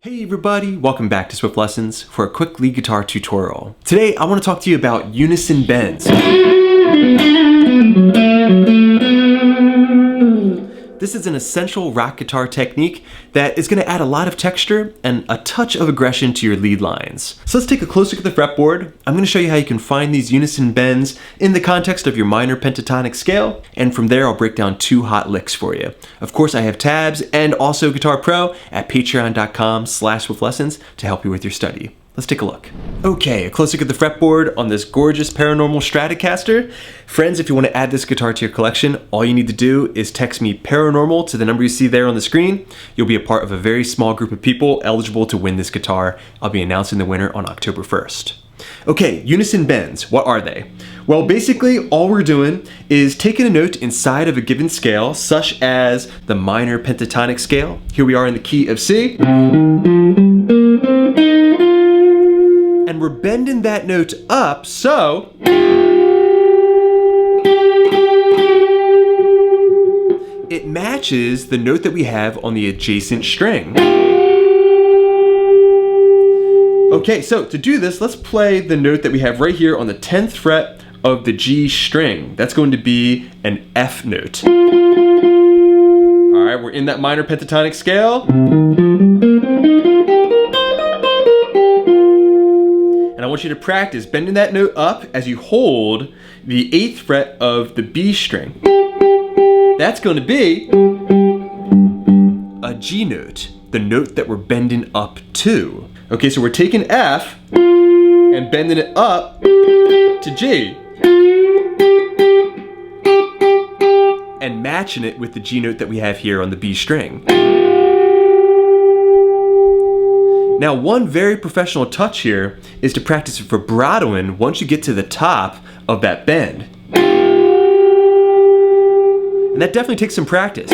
Hey everybody, welcome back to Swiftlessons for a quick lead guitar tutorial. Today I want to talk to you about unison bends. This is an essential rock guitar technique that is going to add a lot of texture and a touch of aggression to your lead lines. So let's take a close look at the fretboard. I'm going to show you how you can find these unison bends in the context of your minor pentatonic scale, and from there I'll break down 2 hot licks for you. Of course I have tabs and also Guitar Pro at patreon.com/swiftlessons to help you with your study. Let's take a look. Okay, a close look at the fretboard on this gorgeous Paranormal Stratocaster. Friends, if you want to add this guitar to your collection, all you need to do is text me Paranormal to the number you see there on the screen. You'll be a part of a very small group of people eligible to win this guitar. I'll be announcing the winner on October 1st. Okay, unison bends, what are they? Well, basically all we're doing is taking a note inside of a given scale, such as the minor pentatonic scale. Here we are in the key of C. And we're bending that note up so it matches the note that we have on the adjacent string. Okay, so to do this, let's play the note that we have right here on the 10th fret of the G string. That's going to be an F note. All right, we're in that minor pentatonic scale. And I want you to practice bending that note up as you hold the 8th fret of the B string. That's going to be a G note, the note that we're bending up to. Okay, so we're taking F and bending it up to G and matching it with the G note that we have here on the B string. Now, one very professional touch here is to practice vibratoing once you get to the top of that bend. And that definitely takes some practice.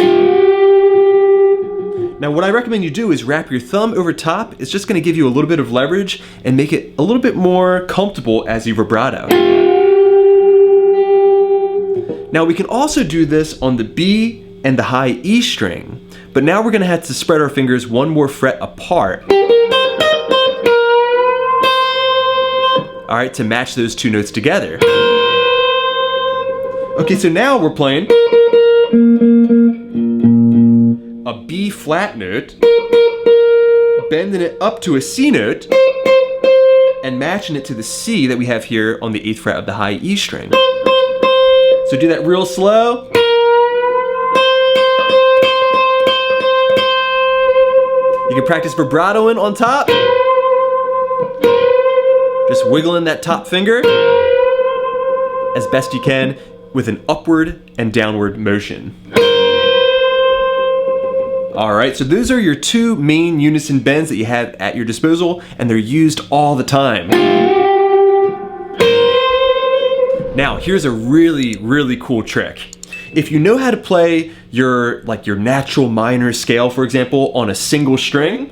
Now, what I recommend you do is wrap your thumb over top. It's just going to give you a little bit of leverage and make it a little bit more comfortable as you vibrato. Now, we can also do this on the B and the high E string, but now we're going to have to spread our fingers one more fret apart. All right, to match those 2 notes together. Okay, so now we're playing a B flat note, bending it up to a C note, and matching it to the C that we have here on the 8th fret of the high E string. So do that real slow. You can practice vibratoing on top. Just wiggling that top finger as best you can with an upward and downward motion. All right, so those are your 2 main unison bends that you have at your disposal, and they're used all the time. Now, here's a really, really cool trick. If you know how to play your natural minor scale, for example, on a single string,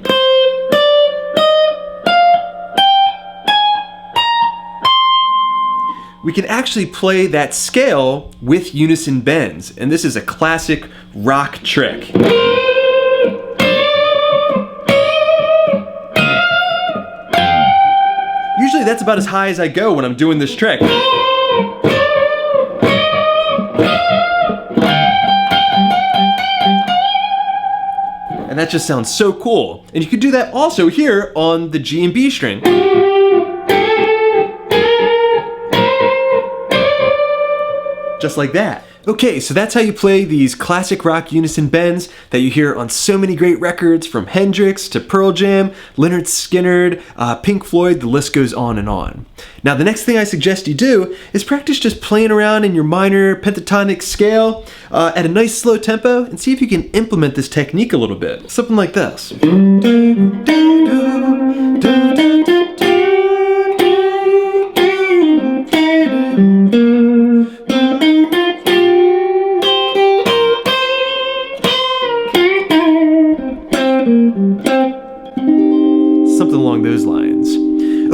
we can actually play that scale with unison bends, and this is a classic rock trick. Usually that's about as high as I go when I'm doing this trick. And that just sounds so cool. And you could do that also here on the G and B string. Just like that. Okay, so that's how you play these classic rock unison bends that you hear on so many great records, from Hendrix to Pearl Jam, Lynyrd Skynyrd, Pink Floyd, the list goes on and on. Now, the next thing I suggest you do is practice just playing around in your minor pentatonic scale at a nice slow tempo and see if you can implement this technique a little bit. Something like this. Something along those lines.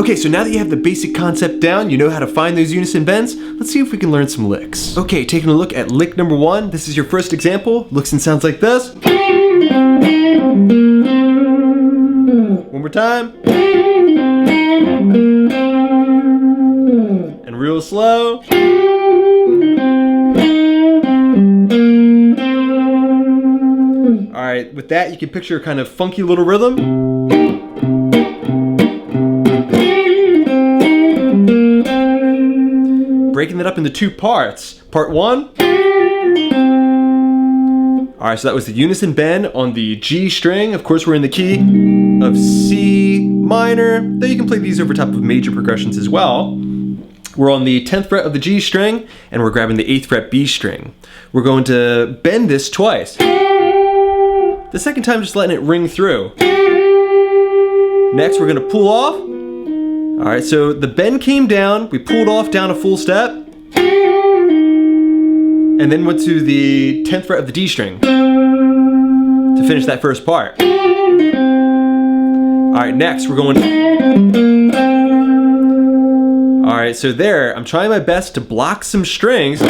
Okay, so now that you have the basic concept down, you know how to find those unison bends, let's see if we can learn some licks. Okay, taking a look at lick number 1, this is your first example. Looks and sounds like this. One more time. And real slow. All right, with that, you can picture a kind of funky little rhythm. Breaking that up into two parts. Part one. All right, so that was the unison bend on the G string. Of course, we're in the key of C minor, though you can play these over top of major progressions as well. We're on the 10th fret of the G string, and we're grabbing the 8th fret B string. We're going to bend this twice. The second time, just letting it ring through. Next, we're gonna pull off. All right, so the bend came down, we pulled off down a full step, and then went to the 10th fret of the D string to finish that first part. All right, next we're going. All right, so there, I'm trying my best to block some strings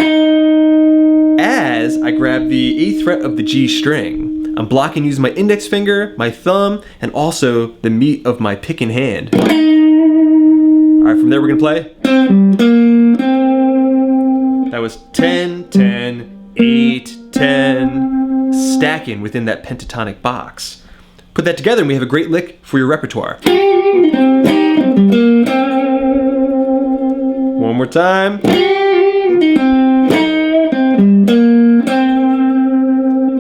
as I grab the 8th fret of the G string. I'm blocking using my index finger, my thumb, and also the meat of my pick and hand. All right, from there we're gonna play. That was 10, 10, 8, 10, stacking within that pentatonic box. Put that together and we have a great lick for your repertoire. One more time.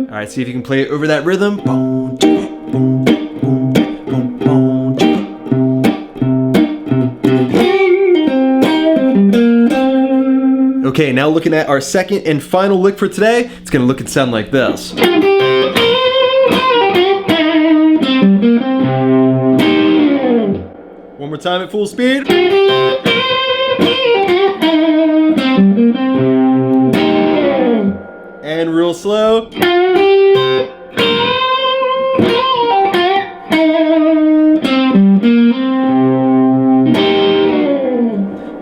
All right, see if you can play it over that rhythm. Okay, now looking at our second and final lick for today, it's gonna look and sound like this. One more time at full speed. And real slow.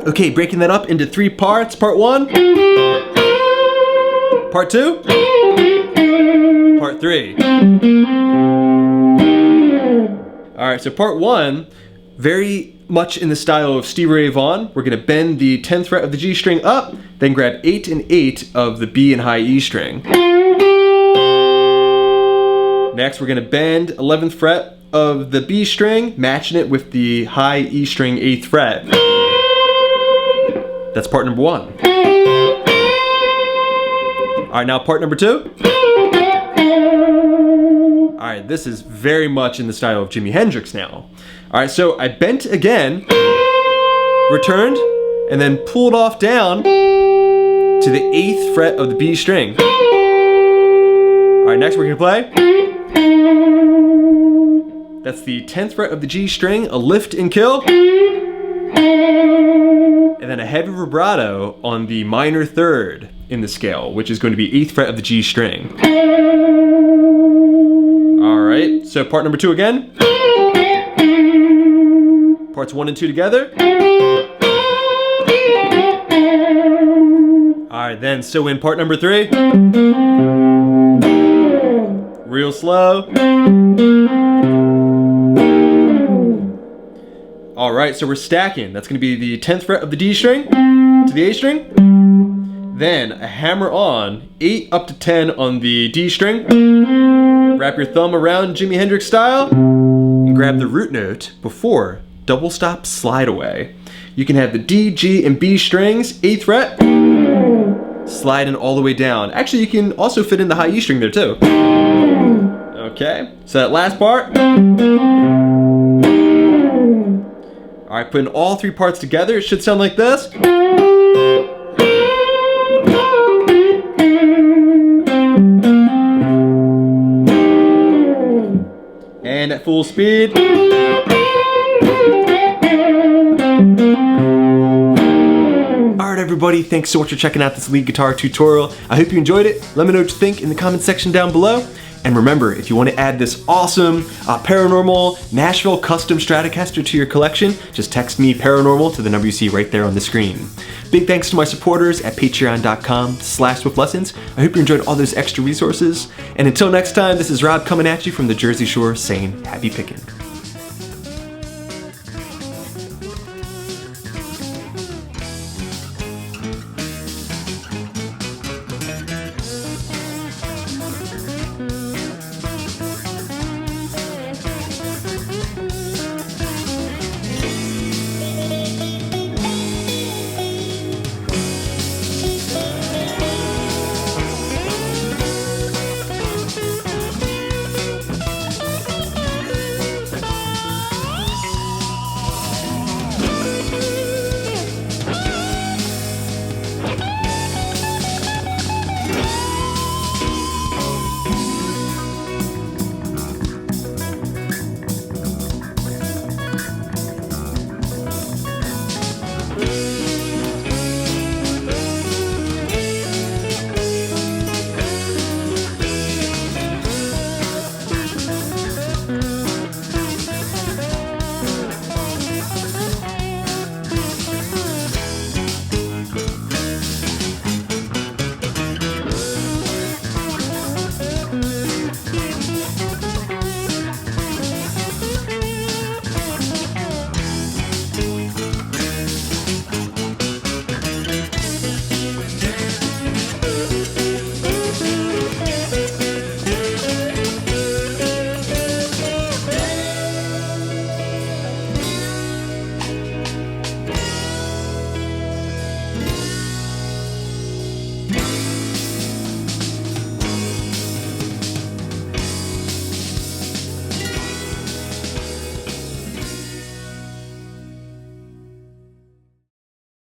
Okay, breaking that up into three parts. Part one, part two, part three. All right, so part one, very much in the style of Stevie Ray Vaughan. We're gonna bend the 10th fret of the G string up, then grab 8 and 8 of the B and high E string. Next, we're gonna bend 11th fret of the B string, matching it with the high E string 8th fret. That's part number one. All right, now part number two. All right, this is very much in the style of Jimi Hendrix now. All right, so I bent again, returned, and then pulled off down to the 8th fret of the B string. All right, next we're gonna play. That's the 10th fret of the G string, a lift and kill, and then a heavy vibrato on the minor third in the scale, which is going to be 8th fret of the G string. All right, so part number two again. Parts 1 and 2 together. All right, then, so in part number 3. Real slow. All right, so we're stacking. That's gonna be the 10th fret of the D string to the A string. Then a hammer on, 8 up to 10 on the D string. Wrap your thumb around Jimi Hendrix style and grab the root note before double stop slide away. You can have the D, G, and B strings, 8th fret, sliding all the way down. Actually, you can also fit in the high E string there too. Okay, so that last part. All right, putting all three parts together, it should sound like this. And at full speed. Alright everybody, thanks so much for checking out this lead guitar tutorial. I hope you enjoyed it. Let me know what you think in the comment section down below. And remember, if you want to add this awesome paranormal Nashville custom Stratocaster to your collection, just text me paranormal to the number you see right there on the screen. Big thanks to my supporters at patreon.com/Swiftlessons. I hope you enjoyed all those extra resources. And until next time, this is Rob coming at you from the Jersey Shore saying happy picking.